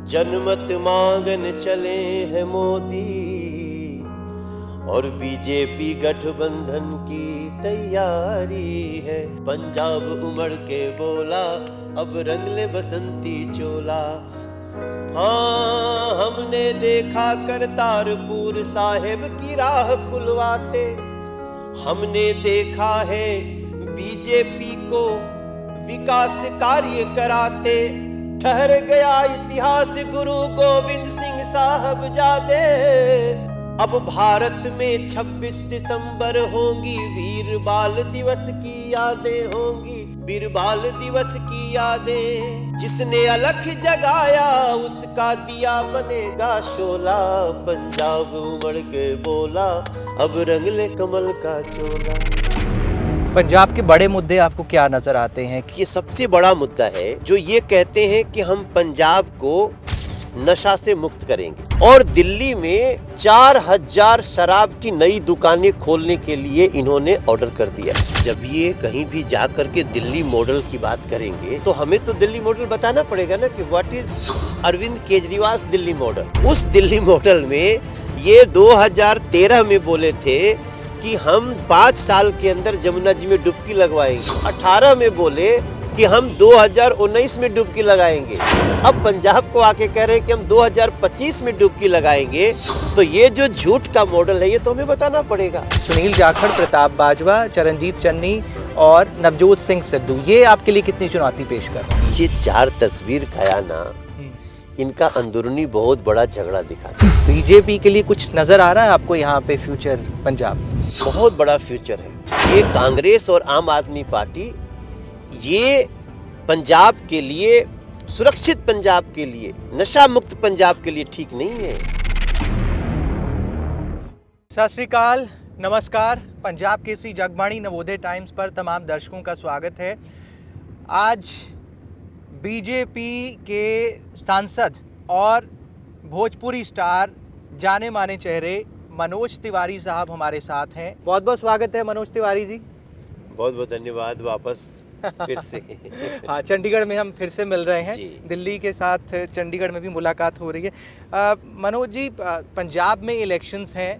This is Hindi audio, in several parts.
जनमत मांगन चले हैं मोदी और बीजेपी गठबंधन की तैयारी है। पंजाब उमड़ के बोला अब रंग ले बसंती चोला। हाँ, हमने देखा करतारपुर साहिब की राह खुलवाते, हमने देखा है बीजेपी को विकास कार्य कराते। ठहर गया इतिहास गुरु गोविंद सिंह साहब जादे। अब भारत में 26 दिसंबर होंगी वीर बाल दिवस की यादें होंगी, वीर बाल दिवस की यादें। जिसने अलख जगाया उसका दिया बनेगा शोला। पंजाब उमड़ के बोला अब रंग ले कमल का चोला। पंजाब के बड़े मुद्दे आपको क्या नजर आते हैं? ये सबसे बड़ा मुद्दा है जो ये कहते हैं कि हम पंजाब को नशा से मुक्त करेंगे और दिल्ली में 4000 शराब की नई दुकानें खोलने के लिए इन्होंने ऑर्डर कर दिया। जब ये कहीं भी जा करके दिल्ली मॉडल की बात करेंगे तो हमें तो दिल्ली मॉडल बताना पड़ेगा ना कि what is Arvind Kejriwal Delhi model. उस दिल्ली मॉडल में ये 2013 में बोले थे कि हम 5 साल के अंदर जमुना जी में डुबकी लगवाएंगे। 18 में बोले कि हम 2019 में डुबकी लगाएंगे। अब पंजाब को आके कह रहे हैं कि हम 2025 में डुबकी लगाएंगे। तो ये जो झूठ का मॉडल है ये तो हमें बताना पड़ेगा। सुनील जाखड़, प्रताप बाजवा, चरणजीत चन्नी और नवजोत सिंह सिद्धू, ये आपके लिए कितनी चुनौती पेश कर रहे हैं? ये 4 तस्वीर खाया ना, इनका अंदरूनी बहुत बड़ा झगड़ा दिखाता है। बीजेपी के लिए कुछ नजर आ रहा है आपको यहाँ पे फ्यूचर पंजाब? बहुत बड़ा फ्यूचर है। ये कांग्रेस और आम आदमी पार्टी ये पंजाब के लिए, सुरक्षित पंजाब के लिए, नशा मुक्त पंजाब के लिए ठीक नहीं है। सत श्री अकाल, नमस्कार। पंजाब केसरी जगबाणी नवोदय टाइम्स पर तमाम दर्शकों का स्वागत है। आज बीजेपी के सांसद और भोजपुरी स्टार, जाने माने चेहरे मनोज तिवारी साहब हमारे साथ हैं। बहुत बहुत स्वागत है मनोज तिवारी जी। बहुत बहुत धन्यवाद वापस फिर से। हाँ, चंडीगढ़ में हम फिर से मिल रहे हैं। जी, दिल्ली के साथ चंडीगढ़ में भी मुलाकात हो रही है। मनोज जी, पंजाब में इलेक्शंस हैं,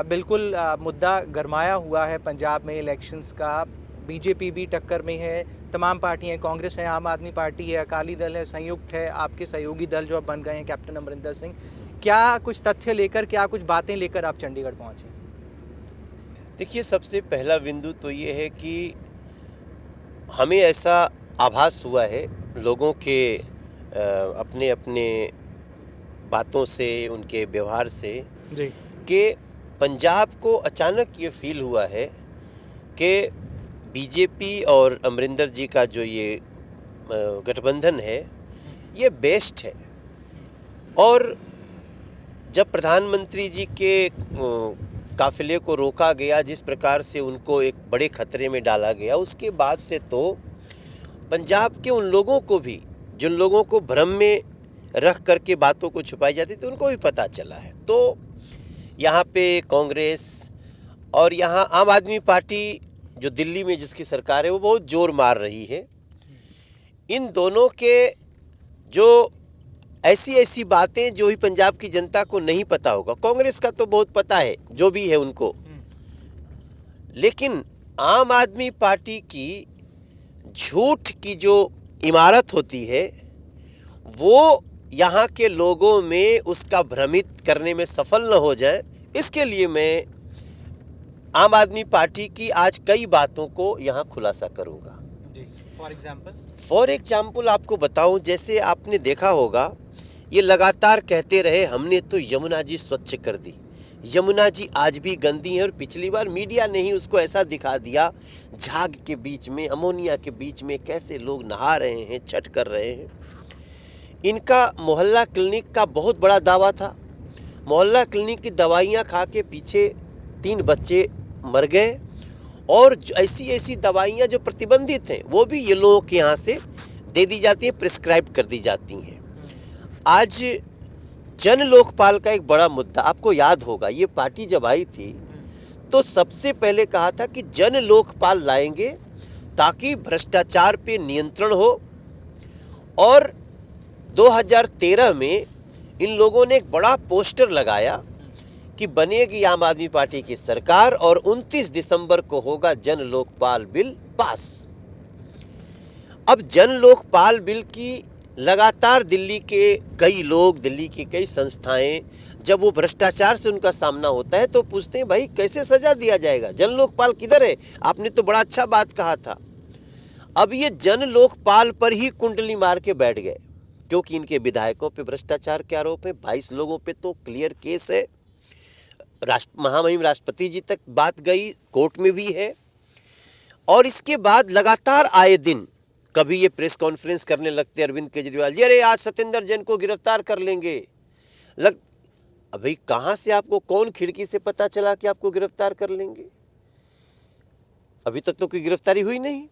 बिल्कुल मुद्दा गरमाया हुआ है पंजाब में इलेक्शंस का। बीजेपी भी टक्कर में है, तमाम पार्टियां, कांग्रेस है, आम आदमी पार्टी है, अकाली दल है, संयुक्त है, आपके सहयोगी दल जो अब बन गए हैं कैप्टन अमरिंदर सिंह। क्या कुछ तथ्य लेकर, क्या कुछ बातें लेकर आप चंडीगढ़ पहुंचे? देखिए, सबसे पहला बिंदु तो ये है कि हमें ऐसा आभास हुआ है लोगों के अपने अपने बातों से, उनके व्यवहार से जी, कि पंजाब को अचानक ये फील हुआ है कि बीजेपी और अमरिंदर जी का जो ये गठबंधन है ये बेस्ट है। और जब प्रधानमंत्री जी के काफिले को रोका गया, जिस प्रकार से उनको एक बड़े खतरे में डाला गया, उसके बाद से तो पंजाब के उन लोगों को भी, जिन लोगों को भ्रम में रख करके बातों को छुपाई जाती थी, उनको भी पता चला है। तो यहाँ पे कांग्रेस और यहाँ आम आदमी पार्टी जो दिल्ली में जिसकी सरकार है वो बहुत जोर मार रही है। इन दोनों के जो ऐसी ऐसी बातें जो ही पंजाब की जनता को नहीं पता होगा, कांग्रेस का तो बहुत पता है जो भी है उनको, लेकिन आम आदमी पार्टी की झूठ की जो इमारत होती है वो यहाँ के लोगों में उसका भ्रमित करने में सफल न हो जाए, इसके लिए मैं आम आदमी पार्टी की आज कई बातों को यहाँ खुलासा करूँगा। फॉर एग्जाम्पल आपको बताऊं, जैसे आपने देखा होगा ये लगातार कहते रहे हमने तो यमुना जी स्वच्छ कर दी। यमुना जी आज भी गंदी है और पिछली बार मीडिया ने ही उसको ऐसा दिखा दिया, झाग के बीच में, अमोनिया के बीच में कैसे लोग नहा रहे हैं, छठ कर रहे हैं। इनका मोहल्ला क्लिनिक का बहुत बड़ा दावा था। मोहल्ला क्लिनिक की दवाइयाँ खा के पीछे 3 बच्चे मर गए और ऐसी ऐसी दवाइयाँ जो प्रतिबंधित हैं वो भी ये लोगों के यहाँ से दे दी जाती हैं, प्रिस्क्राइब कर दी जाती हैं। आज जन लोकपाल का एक बड़ा मुद्दा आपको याद होगा, ये पार्टी जब आई थी तो सबसे पहले कहा था कि जन लोकपाल लाएंगे ताकि भ्रष्टाचार पे नियंत्रण हो और 2013 में इन लोगों ने एक बड़ा पोस्टर लगाया कि बनेगी आम आदमी पार्टी की सरकार और 29 दिसंबर को होगा जन लोकपाल बिल पास। अब जन लोकपाल बिल की लगातार दिल्ली के कई लोग, दिल्ली की कई संस्थाएं, जब वो भ्रष्टाचार से उनका सामना होता है तो पूछते हैं भाई कैसे सजा दिया जाएगा, जन लोकपाल किधर है? आपने तो बड़ा अच्छा बात कहा था। अब ये जन लोकपाल पर ही कुंडली मार के बैठ गए, क्योंकि इनके विधायकों पे भ्रष्टाचार के आरोप है, 22 लोगों पे तो क्लियर केस है, महामहिम राष्ट्रपति जी तक बात गई, कोर्ट में भी है। और इसके बाद लगातार आए दिन कभी ये प्रेस कॉन्फ्रेंस करने लगते अरविंद केजरीवाल जी, अरे आज सत्येंद्र जैन को गिरफ्तार कर लेंगे। अभी कहाँ से आपको, कौन खिड़की से पता चला कि आपको गिरफ्तार कर लेंगे? अभी तक तो कोई गिरफ्तारी हुई नहीं।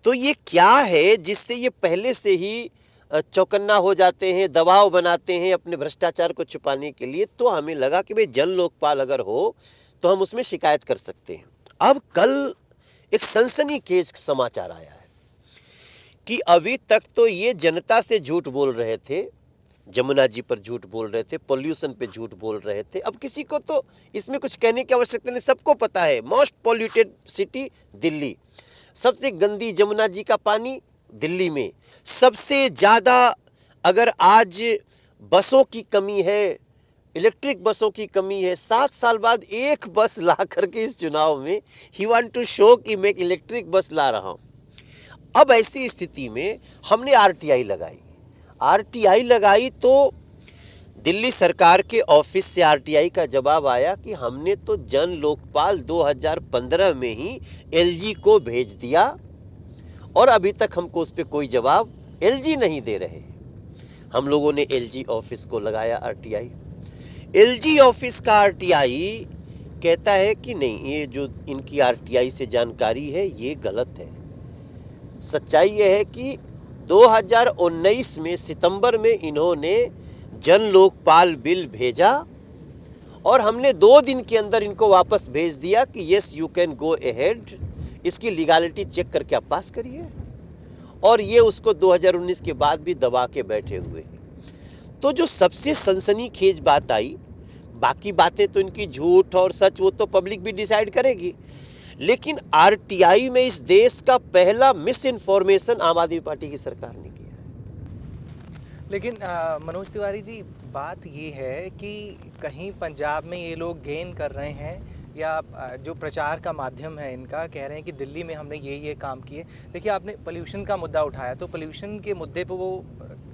तो ये क्या है जिससे ये पहले से ही चौकन्ना हो जाते हैं, दबाव बनाते हैं अपने भ्रष्टाचार को छुपाने के लिए? तो हमें लगा कि भाई जन लोकपाल अगर हो तो हम उसमें शिकायत कर सकते हैं। अब कल एक सनसनीखेज समाचार आया है कि अभी तक तो ये जनता से झूठ बोल रहे थे, जमुना जी पर झूठ बोल रहे थे, पॉल्यूशन पे झूठ बोल रहे थे। अब किसी को तो इसमें कुछ कहने की आवश्यकता नहीं, सबको पता है मोस्ट पॉल्यूटेड सिटी दिल्ली, सबसे गंदी जमुना जी का पानी दिल्ली में, सबसे ज़्यादा अगर आज बसों की कमी है, इलेक्ट्रिक बसों की कमी है, 7 साल बाद एक बस ला करके इस चुनाव में ही वांट टू शो कि मैं इलेक्ट्रिक बस ला रहा हूँ। अब ऐसी स्थिति में हमने आरटीआई लगाई तो दिल्ली सरकार के ऑफिस से आरटीआई का जवाब आया कि हमने तो जन लोकपाल 2015 में ही एलजी को भेज दिया और अभी तक हमको उस पर कोई जवाब एलजी नहीं दे रहे। हम लोगों ने एलजी ऑफिस को लगाया आरटीआई। एलजी ऑफिस का आरटीआई कहता है कि नहीं, ये जो इनकी आरटीआई से जानकारी है ये गलत है। सच्चाई ये है कि 2019 में सितंबर में इन्होंने जन लोकपाल बिल भेजा और हमने 2 दिन के अंदर इनको वापस भेज दिया कि yes you can go ahead, इसकी लीगलिटी चेक करके आप पास करिए। और ये उसको 2019 के बाद भी दबा के बैठे हुए हैं। तो जो सबसे सनसनीखेज बात आई, बाकी बातें तो इनकी झूठ और सच वो तो पब्लिक भी डिसाइड करेगी, लेकिन आरटीआई में इस देश का पहला मिस इन्फॉर्मेशन आम आदमी पार्टी की सरकार ने किया है। लेकिन मनोज तिवारी जी, बात ये है कि कहीं पंजाब में ये लोग गेन कर रहे हैं या जो प्रचार का माध्यम है इनका, कह रहे हैं कि दिल्ली में हमने ये काम किए। देखिए, आपने पोल्यूशन का मुद्दा उठाया, तो पोल्यूशन के मुद्दे पर वो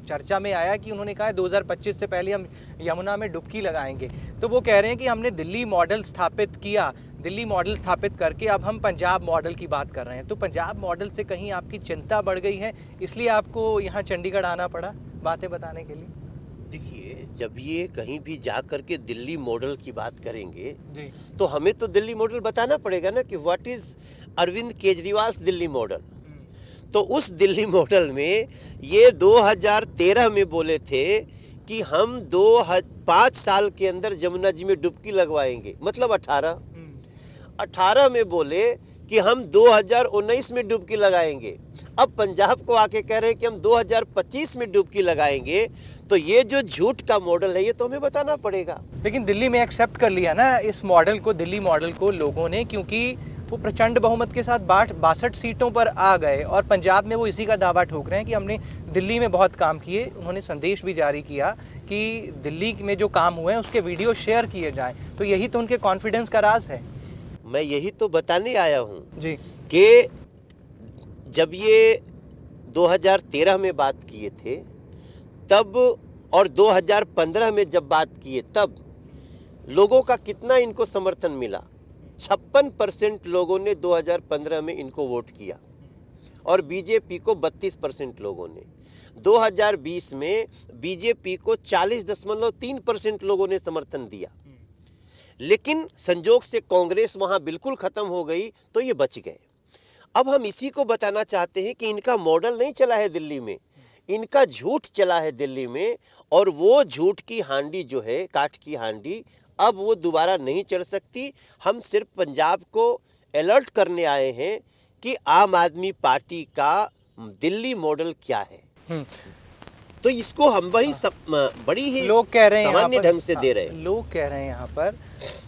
चर्चा में आया कि उन्होंने कहा 2025 से पहले हम यमुना में डुबकी लगाएंगे। तो वो कह रहे हैं कि हमने दिल्ली मॉडल स्थापित किया, दिल्ली मॉडल स्थापित करके अब हम पंजाब मॉडल की बात कर रहे हैं। तो पंजाब मॉडल से कहीं आपकी चिंता बढ़ गई है, इसलिए आपको यहाँ चंडीगढ़ आना पड़ा बातें बताने के लिए? देखिए, जब ये कहीं भी जा करके दिल्ली मॉडल की बात करेंगे जी, तो हमें तो दिल्ली मॉडल बताना पड़ेगा ना कि what is Arvind Kejriwal Delhi model. तो उस दिल्ली मॉडल में ये 2013 में बोले थे कि हम 5 साल के अंदर जमुना जी में डुबकी लगवाएंगे, मतलब 18 में बोले कि हम 2019 में डुबकी लगाएंगे। अब पंजाब को आके कह रहे हैं कि हम 2025 में डुबकी लगाएंगे। तो ये जो झूठ का मॉडल है ये तो हमें बताना पड़ेगा। लेकिन दिल्ली में एक्सेप्ट कर लिया ना इस मॉडल को, दिल्ली मॉडल को लोगों ने, क्योंकि वो प्रचंड बहुमत के साथ 62 सीटों पर आ गए और पंजाब में वो इसी का दावा ठोक रहे हैं कि हमने दिल्ली में बहुत काम किए। उन्होंने संदेश भी जारी किया कि दिल्ली में जो काम हुए हैं उसके वीडियो शेयर किए जाएं। तो यही तो उनके कॉन्फिडेंस का राज है। मैं यही तो बताने आया हूँ जी, कि जब ये 2013 में बात किए थे तब और 2015 में जब बात किए तब लोगों का कितना इनको समर्थन मिला। 56% लोगों ने 2015 में इनको वोट किया और बीजेपी को 32% लोगों ने। 2020 में बीजेपी को 40.3% लोगों ने समर्थन दिया, लेकिन संजोग से कांग्रेस वहां बिल्कुल खत्म हो गई तो ये बच गए। अब हम इसी को बताना चाहते हैं कि इनका मॉडल नहीं चला है दिल्ली में, इनका झूठ चला है दिल्ली में। और वो झूठ की हांडी जो है, काठ की हांडी, अब वो दोबारा नहीं चढ़ सकती। हम सिर्फ पंजाब को अलर्ट करने आए हैं कि आम आदमी पार्टी का दिल्ली मॉडल क्या है। तो इसको हम बड़ी ही लोग कह रहे हैं यहाँ सामान्य पर- ढंग से दे रहे हैं। लोग कह रहे हैं यहाँ पर,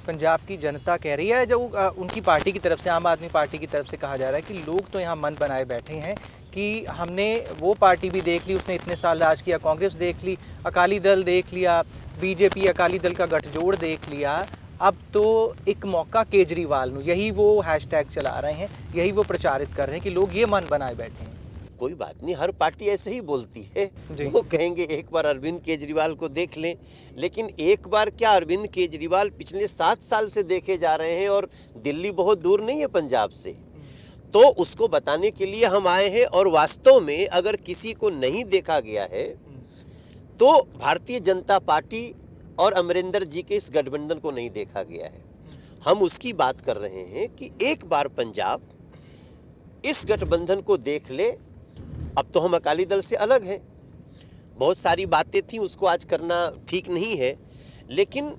पंजाब की जनता कह रही है, जो उनकी पार्टी की तरफ से, आम आदमी पार्टी की तरफ से कहा जा रहा है कि लोग तो यहाँ मन बनाए बैठे हैं कि हमने वो पार्टी भी देख ली, उसने इतने साल राज किया, कांग्रेस देख ली, अकाली दल देख लिया, बीजेपी अकाली दल का गठजोड़ देख लिया, अब तो एक मौका केजरीवाल ਨੂੰ, यही वो हैशटैग चला रहे हैं, यही वो प्रचारित कर रहे हैं कि लोग ये मन बनाए बैठे हैं। कोई बात नहीं, हर पार्टी ऐसे ही बोलती है। जी। वो कहेंगे एक बार अरविंद केजरीवाल को देख लें, लेकिन एक बार क्या, अरविंद केजरीवाल पिछले 7 साल से देखे जा रहे हैं और दिल्ली बहुत दूर नहीं है पंजाब से। तो उसको बताने के लिए हम आए हैं। और वास्तव में अगर किसी को नहीं देखा गया है तो भारतीय जनता पार्टी और अमरिंदर जी के इस गठबंधन को नहीं देखा गया है। हम उसकी बात कर रहे हैं कि एक बार पंजाब इस गठबंधन को देख ले। अब तो हम अकाली दल से अलग हैं, बहुत सारी बातें थी, उसको आज करना ठीक नहीं है, लेकिन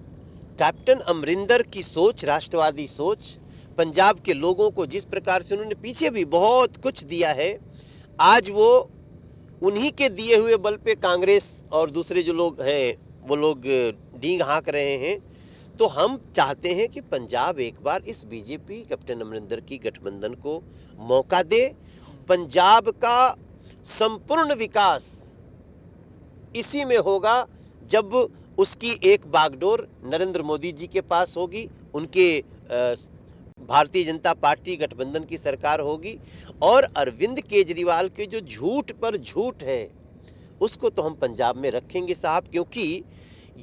कैप्टन अमरिंदर की सोच, राष्ट्रवादी सोच, पंजाब के लोगों को जिस प्रकार से उन्होंने पीछे भी बहुत कुछ दिया है, आज वो उन्हीं के दिए हुए बल पे कांग्रेस और दूसरे जो लोग हैं वो लोग डींग हाँक रहे हैं। तो हम चाहते हैं कि पंजाब एक बार इस बीजेपी कैप्टन अमरिंदर की गठबंधन को मौका दे। पंजाब का संपूर्ण विकास इसी में होगा जब उसकी एक बागडोर नरेंद्र मोदी जी के पास होगी, उनके भारतीय जनता पार्टी गठबंधन की सरकार होगी। और अरविंद केजरीवाल के जो झूठ पर झूठ है उसको तो हम पंजाब में रखेंगे साहब, क्योंकि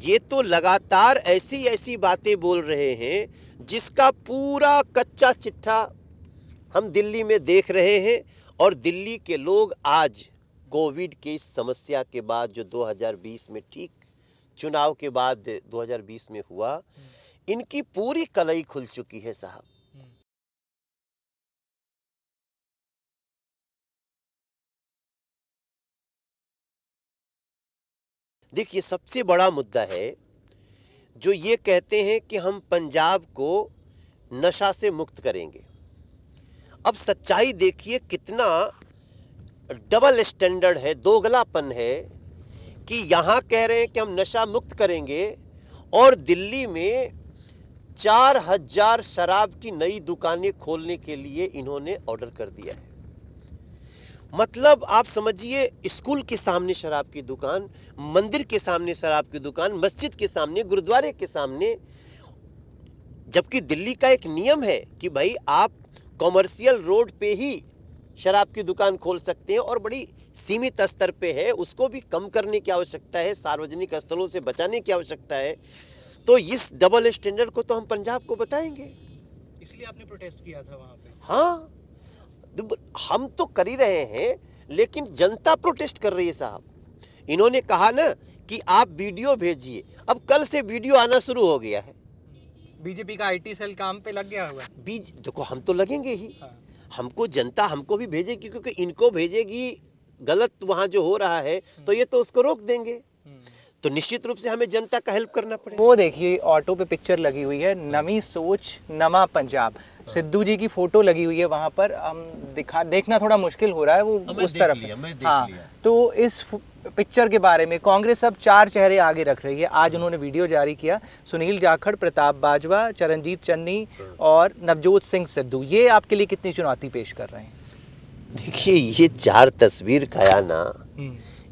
ये तो लगातार ऐसी ऐसी बातें बोल रहे हैं जिसका पूरा कच्चा चिट्ठा हम दिल्ली में देख रहे हैं। और दिल्ली के लोग आज कोविड की इस समस्या के बाद जो 2020 में, ठीक चुनाव के बाद 2020 में हुआ, इनकी पूरी कलई खुल चुकी है साहब। देखिए, सबसे बड़ा मुद्दा है जो ये कहते हैं कि हम पंजाब को नशा से मुक्त करेंगे। अब सच्चाई देखिए, कितना डबल स्टैंडर्ड है, दोगलापन है कि यहाँ कह रहे हैं कि हम नशा मुक्त करेंगे और दिल्ली में 4000 शराब की नई दुकानें खोलने के लिए इन्होंने ऑर्डर कर दिया है। मतलब आप समझिए, स्कूल के सामने शराब की दुकान, मंदिर के सामने शराब की दुकान, मस्जिद के सामने, गुरुद्वारे के सामने। जबकि दिल्ली का एक नियम है कि भाई आप कॉमर्शियल रोड पे ही शराब की दुकान खोल सकते हैं और बड़ी सीमित स्तर पे है, उसको भी कम करने की आवश्यकता है, सार्वजनिक स्थलों से बचाने की आवश्यकता है। तो इस डबल स्टैंडर्ड को तो हम पंजाब को बताएंगे। इसलिए आपने प्रोटेस्ट किया था वहाँ पे? हाँ, हम तो कर ही रहे हैं, लेकिन जनता प्रोटेस्ट कर रही है साहब। इन्होंने कहा ना कि आप वीडियो भेजिए, अब कल से वीडियो आना शुरू हो गया है। बीजेपी का आईटी सेल काम पे लग गया हुआ है। देखो, हम तो लगेंगे ही। हाँ। हमको जनता हमको भी भेजेगी, क्योंकि इनको भेजेगी गलत वहाँ जो हो रहा है तो ये तो उसको रोक देंगे। तो निश्चित रूप से हमें जनता का हेल्प करना पड़ेगा। वो देखिए, ऑटो पे पिक्चर लगी हुई है, नवी सोच नमा पंजाब, सिद्धू जी की फोटो लगी हुई है वहाँ पर। हम देखना थोड़ा मुश्किल हो रहा है, वो उस तरफ है। हाँ, तो इस पिक्चर के बारे में कांग्रेस अब 4 चेहरे आगे रख रही है। आज उन्होंने वीडियो जारी किया, सुनील जाखड़, प्रताप बाजवा, चरणजीत चन्नी और नवजोत सिंह सिद्धू। ये आपके लिए कितनी चुनौती पेश कर रहे हैं? देखिए, ये 4 तस्वीर का आना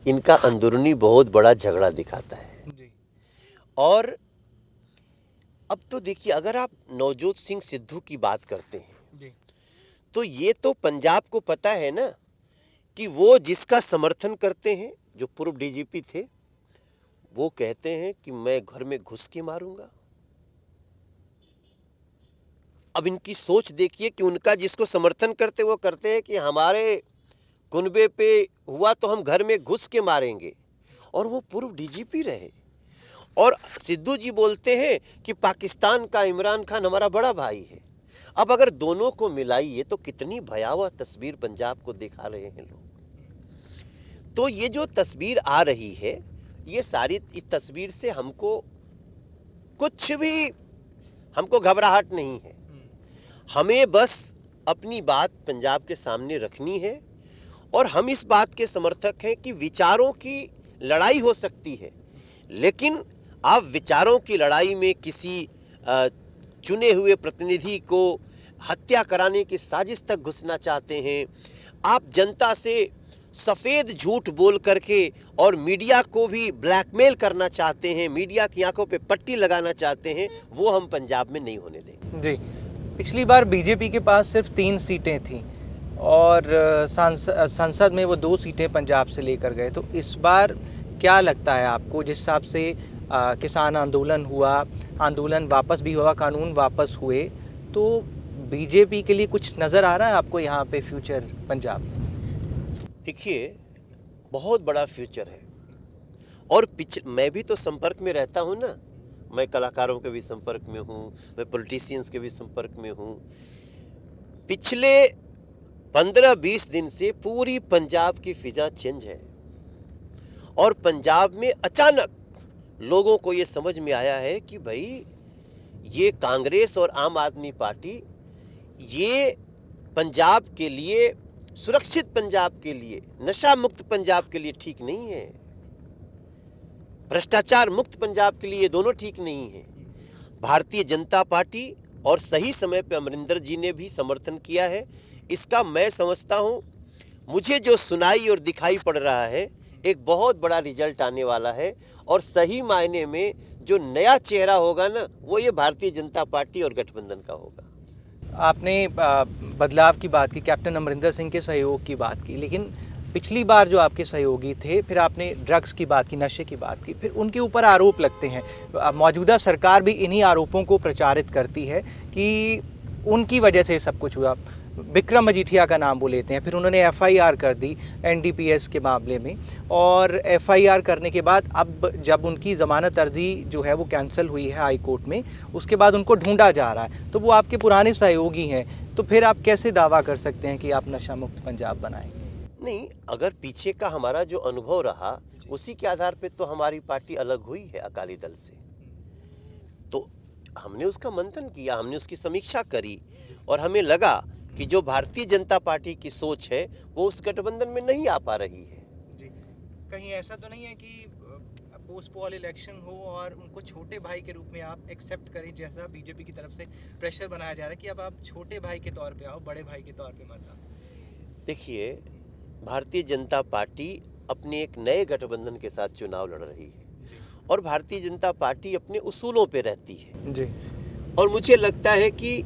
इनका अंदरूनी बहुत बड़ा झगड़ा दिखाता है जी। और अब तो देखिए, अगर आप नवजोत सिंह सिद्धू की बात करते हैं जी। तो ये तो पंजाब को पता है ना कि वो जिसका समर्थन करते हैं, जो पूर्व डीजीपी थे, वो कहते हैं कि मैं घर में घुस के मारूंगा। अब इनकी सोच देखिए कि उनका जिसको समर्थन करते वो कहते हैं कि हमारे कुनबे पे हुआ तो हम घर में घुस के मारेंगे, और वो पूर्व डीजीपी रहे। और सिद्धू जी बोलते हैं कि पाकिस्तान का इमरान खान हमारा बड़ा भाई है। अब अगर दोनों को मिलाइए तो कितनी भयावह तस्वीर पंजाब को दिखा रहे हैं लोग। तो ये जो तस्वीर आ रही है, ये सारी इस तस्वीर से हमको कुछ भी घबराहट नहीं है। हमें बस अपनी बात पंजाब के सामने रखनी है और हम इस बात के समर्थक हैं कि विचारों की लड़ाई हो सकती है, लेकिन आप विचारों की लड़ाई में किसी चुने हुए प्रतिनिधि को हत्या कराने की साजिश तक घुसना चाहते हैं। आप जनता से सफ़ेद झूठ बोल करके और मीडिया को भी ब्लैकमेल करना चाहते हैं, मीडिया की आंखों पे पट्टी लगाना चाहते हैं, वो हम पंजाब में नहीं होने देंगे। जी, पिछली बार बीजेपी के पास सिर्फ 3 सीटें थीं और संसद में वो 2 सीटें पंजाब से लेकर गए। तो इस बार क्या लगता है आपको, जिस हिसाब से किसान आंदोलन हुआ, आंदोलन वापस भी हुआ, कानून वापस हुए, तो बीजेपी के लिए कुछ नज़र आ रहा है आपको यहाँ पे फ्यूचर पंजाब? देखिए, बहुत बड़ा फ्यूचर है और मैं भी तो संपर्क में रहता हूँ ना, मैं कलाकारों के भी संपर्क में हूँ, मैं पॉलिटिशियंस के भी संपर्क में हूँ। पिछले 15-20 दिन से पूरी पंजाब की फिजा चेंज है और पंजाब में अचानक लोगों को ये समझ में आया है कि भाई ये कांग्रेस और आम आदमी पार्टी ये पंजाब के लिए, सुरक्षित पंजाब के लिए, नशा मुक्त पंजाब के लिए ठीक नहीं है, भ्रष्टाचार मुक्त पंजाब के लिए ये दोनों ठीक नहीं है। भारतीय जनता पार्टी और सही समय पे अमरिंदर जी ने भी समर्थन किया है। इसका मैं समझता हूँ, मुझे जो सुनाई और दिखाई पड़ रहा है, एक बहुत बड़ा रिजल्ट आने वाला है और सही मायने में जो नया चेहरा होगा ना, वो ये भारतीय जनता पार्टी और गठबंधन का होगा। आपने बदलाव की बात की, कैप्टन अमरिंदर सिंह के सहयोग की बात की, लेकिन पिछली बार जो आपके सहयोगी थे, फिर आपने ड्रग्स की बात की, नशे की बात की, फिर उनके ऊपर आरोप लगते हैं। मौजूदा सरकार भी इन्हीं आरोपों को प्रचारित करती है कि उनकी वजह से सब कुछ हुआ। विक्रम मजीठिया का नाम वो लेते हैं, फिर उन्होंने एफआईआर कर दी एनडीपीएस के मामले में, और एफआईआर करने के बाद अब जब उनकी ज़मानत अर्जी जो है वो कैंसिल हुई है हाई कोर्ट में, उसके बाद उनको ढूंढा जा रहा है। तो वो आपके पुराने सहयोगी हैं, तो फिर आप कैसे दावा कर सकते हैं कि आप नशा मुक्त पंजाब बनाएंगे? नहीं, अगर पीछे का हमारा जो अनुभव रहा उसी के आधार पे तो हमारी पार्टी अलग हुई है अकाली दल से, तो हमने उसका मंथन किया, हमने उसकी समीक्षा करी और हमें लगा कि जो भारतीय जनता पार्टी की सोच है वो उस गठबंधन में नहीं आ पा रही है। जी, कहीं ऐसा तो नहीं है कि पोस्ट पोल इलेक्शन हो और उनको छोटे भाई के रूप में आप एक्सेप्ट करें, जैसा बीजेपी की तरफ से प्रेशर बनाया जा रहा है कि अब आप छोटे भाई के तौर पे आओ, बड़े भाई के तौर पे मत आओ? देखिए, भारतीय जनता पार्टी अपने एक नए गठबंधन के साथ चुनाव लड़ रही है और भारतीय जनता पार्टी अपने उसूलों पे रहती है जी, और मुझे लगता है कि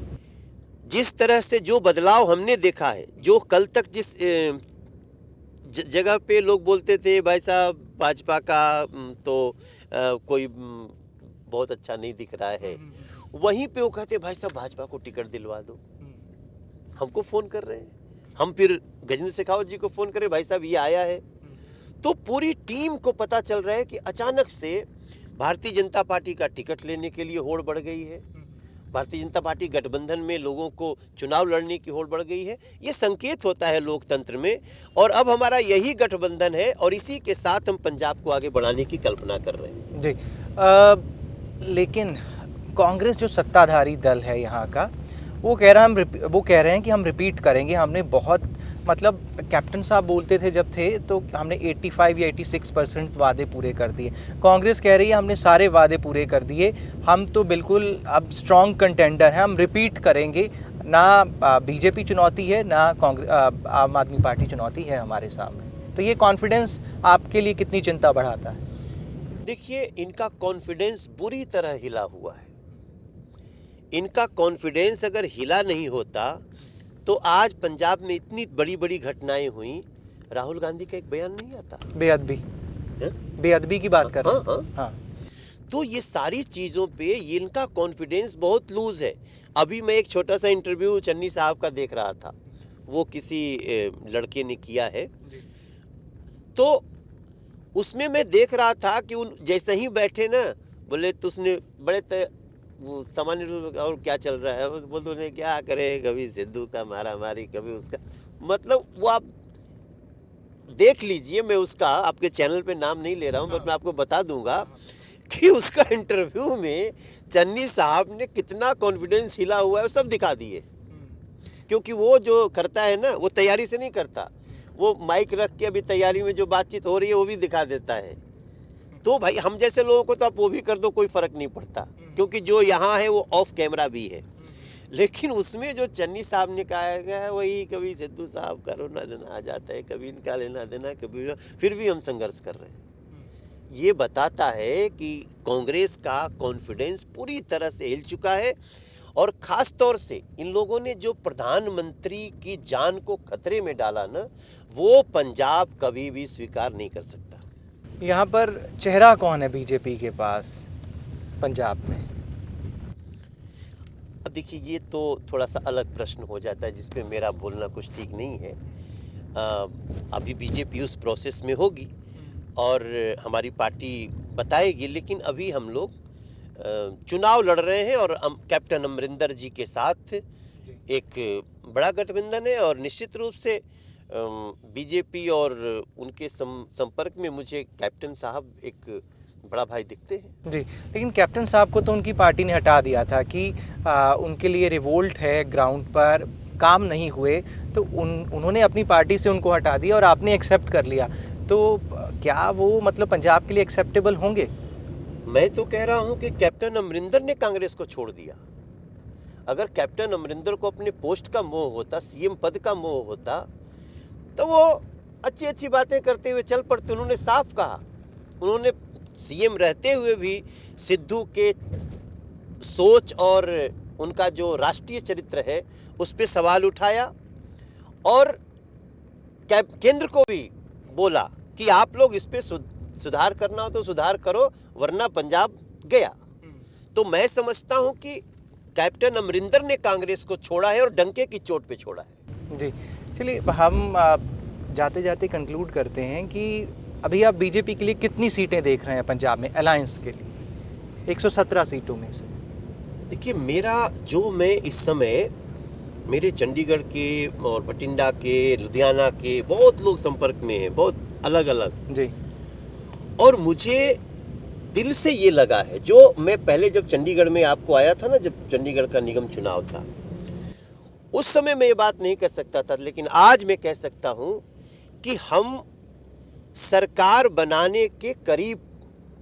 जिस तरह से जो बदलाव हमने देखा है, जो कल तक जिस जगह पे लोग बोलते थे भाई साहब भाजपा का तो कोई बहुत अच्छा नहीं दिख रहा है, वहीं पे वो कहते भाई साहब भाजपा को टिकट दिलवा दो। हमको फ़ोन कर रहे हैं, हम फिर गजेंद्र शेखावत जी को फ़ोन करें, भाई साहब ये आया है। तो पूरी टीम को पता चल रहा है कि अचानक से भारतीय जनता पार्टी का टिकट लेने के लिए होड़ बढ़ गई है, भारतीय जनता पार्टी गठबंधन में लोगों को चुनाव लड़ने की होड़ बढ़ गई है। ये संकेत होता है लोकतंत्र में और अब हमारा यही गठबंधन है और इसी के साथ हम पंजाब को आगे बढ़ाने की कल्पना कर रहे हैं। जी, लेकिन कांग्रेस जो सत्ताधारी दल है यहाँ का, वो कह रहे हैं कि हम रिपीट करेंगे। हमने बहुत, मतलब कैप्टन साहब बोलते थे जब थे तो हमने 85 या 86% वादे पूरे कर दिए। कांग्रेस कह रही है हमने सारे वादे पूरे कर दिए, हम तो बिल्कुल अब स्ट्रॉन्ग कंटेंडर हैं, हम रिपीट करेंगे। ना बीजेपी चुनौती है, ना आम आदमी पार्टी चुनौती है हमारे सामने। तो ये कॉन्फिडेंस आपके लिए कितनी चिंता बढ़ाता है? देखिए, इनका कॉन्फिडेंस बुरी तरह हिला हुआ है। इनका कॉन्फिडेंस अगर हिला नहीं होता तो आज पंजाब में इतनी बड़ी बड़ी घटनाएं हुई, राहुल गांधी का एक बयान नहीं आता, बेअदबी की बात कर रहे हैं। हाँ। तो ये सारी चीज़ों पे इनका कॉन्फिडेंस बहुत लूज है। अभी मैं एक छोटा सा इंटरव्यू चन्नी साहब का देख रहा था, वो किसी लड़के ने किया है, तो उसमें मैं देख रहा था कि उन जैसे ही बैठे ना, बोले तो उसने बड़े वो सामान्य रूप और क्या चल रहा है, बोलते उन्हें क्या करे, कभी सिद्धू का मारा मारी, कभी उसका, मतलब वो आप देख लीजिए, मैं उसका आपके चैनल पे नाम नहीं ले रहा हूँ, बट मैं आपको बता दूंगा कि उसका इंटरव्यू में चन्नी साहब ने कितना कॉन्फिडेंस हिला हुआ है, सब दिखा दिए। क्योंकि वो जो करता है ना, वो तैयारी से नहीं करता, वो माइक रख के अभी तैयारी में जो बातचीत हो रही है वो भी दिखा देता है। तो भाई हम जैसे लोगों को तो आप वो भी कर दो, कोई फर्क नहीं पड़ता, क्योंकि जो यहाँ है वो ऑफ कैमरा भी है। लेकिन उसमें जो चन्नी साहब ने कहा गया है वही, कभी सिद्धू साहब का रोना लेना आ जाता है, कभी इनका लेना देना, कभी, फिर भी हम संघर्ष कर रहे हैं। ये बताता है कि कांग्रेस का कॉन्फिडेंस पूरी तरह से हिल चुका है, और ख़ास तौर से इन लोगों ने जो प्रधानमंत्री की जान को खतरे में डाला ना, वो पंजाब कभी भी स्वीकार नहीं कर सकता। यहाँ पर चेहरा कौन है बीजेपी के पास पंजाब में? अब देखिए, ये तो थोड़ा सा अलग प्रश्न हो जाता है जिस पे मेरा बोलना कुछ ठीक नहीं है। अभी बीजेपी उस प्रोसेस में होगी और हमारी पार्टी बताएगी, लेकिन अभी हम लोग चुनाव लड़ रहे हैं और कैप्टन अमरिंदर जी के साथ एक बड़ा गठबंधन है, और निश्चित रूप से बीजेपी और उनके संपर्क में मुझे कैप्टन साहब एक बड़ा भाई दिखते हैं। जी, लेकिन कैप्टन साहब को तो उनकी पार्टी ने हटा दिया था कि उनके लिए रिवोल्ट है, ग्राउंड पर काम नहीं हुए, तो उन्होंने अपनी पार्टी से उनको हटा दिया और आपने एक्सेप्ट कर लिया। तो क्या वो मतलब पंजाब के लिए एक्सेप्टेबल होंगे? मैं तो कह रहा हूं कि कैप्टन अमरिंदर ने कांग्रेस को छोड़ दिया। अगर कैप्टन अमरिंदर को अपने पोस्ट का मोह होता, सीएम पद का मोह होता, तो वो अच्छी अच्छी बातें करते हुए चल पड़ते। उन्होंने साफ कहा, उन्होंने सीएम रहते हुए भी सिद्धू के सोच और उनका जो राष्ट्रीय चरित्र है उस पर सवाल उठाया, और केंद्र को भी बोला कि आप लोग इस पे सुधार करना हो तो सुधार करो, वरना पंजाब गया। तो मैं समझता हूं कि कैप्टन अमरिंदर ने कांग्रेस को छोड़ा है और डंके की चोट पे छोड़ा है। जी, चलिए हम जाते जाते कंक्लूड करते हैं कि अभी आप बीजेपी के लिए कितनी सीटें देख रहे हैं पंजाब में अलायंस के लिए? 117 सीटों में से देखिए, मैं इस समय मेरे चंडीगढ़ के और बठिंडा के, लुधियाना के बहुत लोग संपर्क में हैं, बहुत अलग अलग जी, और मुझे दिल से ये लगा है, जो मैं पहले जब चंडीगढ़ में आपको आया था ना, जब चंडीगढ़ का निगम चुनाव था, उस समय मैं ये बात नहीं कर सकता था, लेकिन आज मैं कह सकता हूँ कि हम सरकार बनाने के करीब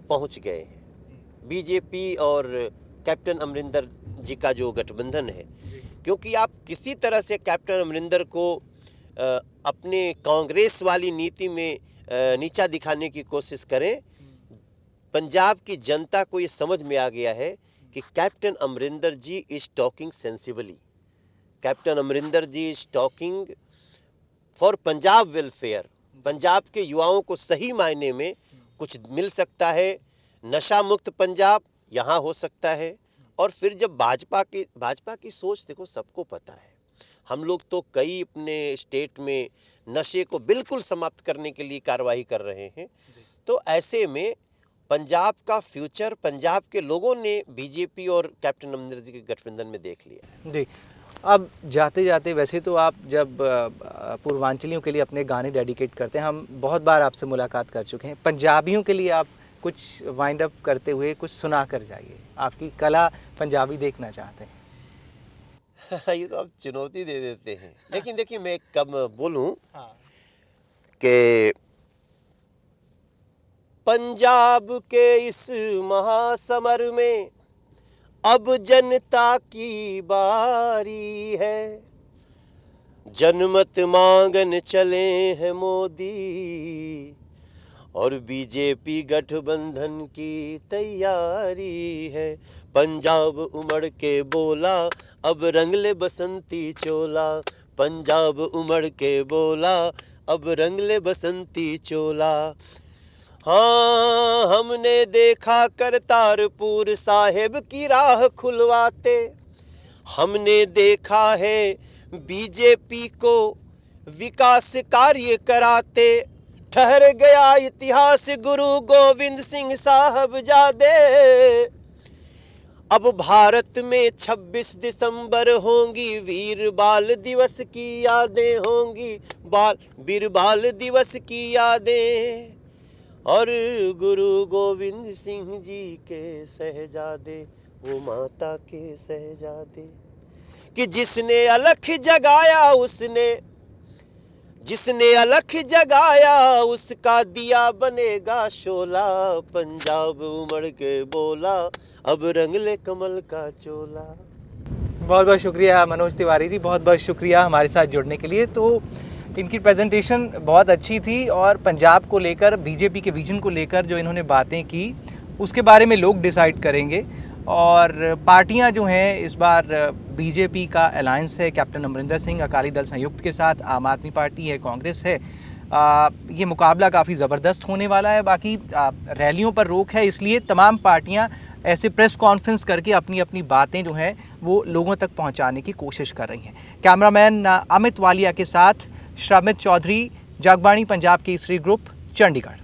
पहुँच गए हैं। बीजेपी और कैप्टन अमरिंदर जी का जो गठबंधन है, क्योंकि आप किसी तरह से कैप्टन अमरिंदर को अपने कांग्रेस वाली नीति में नीचा दिखाने की कोशिश करें, पंजाब की जनता को ये समझ में आ गया है कि captain Amarinder ji is talking sensibly, captain Amarinder ji is talking for Punjab welfare. Punjab के युवाओं को सही मायने में कुछ मिल सकता है, नशा मुक्त पंजाब यहाँ हो सकता है। और फिर जब भाजपा की सोच देखो, सबको पता है, हम लोग तो कई अपने स्टेट में नशे को बिल्कुल समाप्त करने के लिए कार्रवाई कर रहे हैं। तो ऐसे में पंजाब का फ्यूचर पंजाब के लोगों ने बीजेपी और कैप्टन अमरिंदर जी के गठबंधन में देख लिया। जी, अब जाते जाते, वैसे तो आप जब पूर्वांचलियों के लिए अपने गाने डेडिकेट करते हैं, हम बहुत बार आपसे मुलाकात कर चुके हैं, पंजाबियों के लिए आप कुछ वाइंड अप करते हुए कुछ सुना कर जाइए, आपकी कला पंजाबी देखना चाहते हैं। ये तो आप चुनौती दे देते हैं, लेकिन देखिए मैं कब बोलूं कि पंजाब के इस महासमर में अब जनता की बारी है, जनमत मांगन चले हैं मोदी और बीजेपी गठबंधन की तैयारी है। पंजाब उमड़ के बोला अब रंग ले बसंती चोला, पंजाब उमड़ के बोला अब रंग ले बसंती चोला। हाँ, हमने देखा करतारपुर साहिब की राह खुलवाते, हमने देखा है बीजेपी को विकास कार्य कराते, ठहर गया इतिहास गुरु गोविंद सिंह साहब जादे। अब भारत में 26 दिसंबर होंगी वीर बाल दिवस की यादें, होंगी वीर बाल दिवस की यादें, और गुरु गोविंद सिंह जी के शहजादे, वो माता के शहजादे, कि जिसने अलख जगाया उसने जिसने अलख जगाया उसका दिया बनेगा शोला, पंजाब उमड़ के बोला अब रंग ले कमल का चोला। बहुत बहुत शुक्रिया मनोज तिवारी जी, बहुत बहुत शुक्रिया हमारे साथ जुड़ने के लिए। तो इनकी प्रेजेंटेशन बहुत अच्छी थी और पंजाब को लेकर, बीजेपी के विजन को लेकर जो इन्होंने बातें की उसके बारे में लोग डिसाइड करेंगे। और पार्टियां जो हैं इस बार बीजेपी का अलायंस है कैप्टन अमरिंदर सिंह अकाली दल संयुक्त के साथ, आम आदमी पार्टी है, कांग्रेस है। ये मुकाबला काफ़ी ज़बरदस्त होने वाला है। बाकी रैलियों पर रोक है, इसलिए तमाम पार्टियां ऐसे प्रेस कॉन्फ्रेंस करके अपनी अपनी बातें जो हैं वो लोगों तक पहुंचाने की कोशिश कर रही हैं। कैमरामैन अमित वालिया के साथ श्रमित चौधरी, जगबाणी पंजाब केसरी ग्रुप, चंडीगढ़।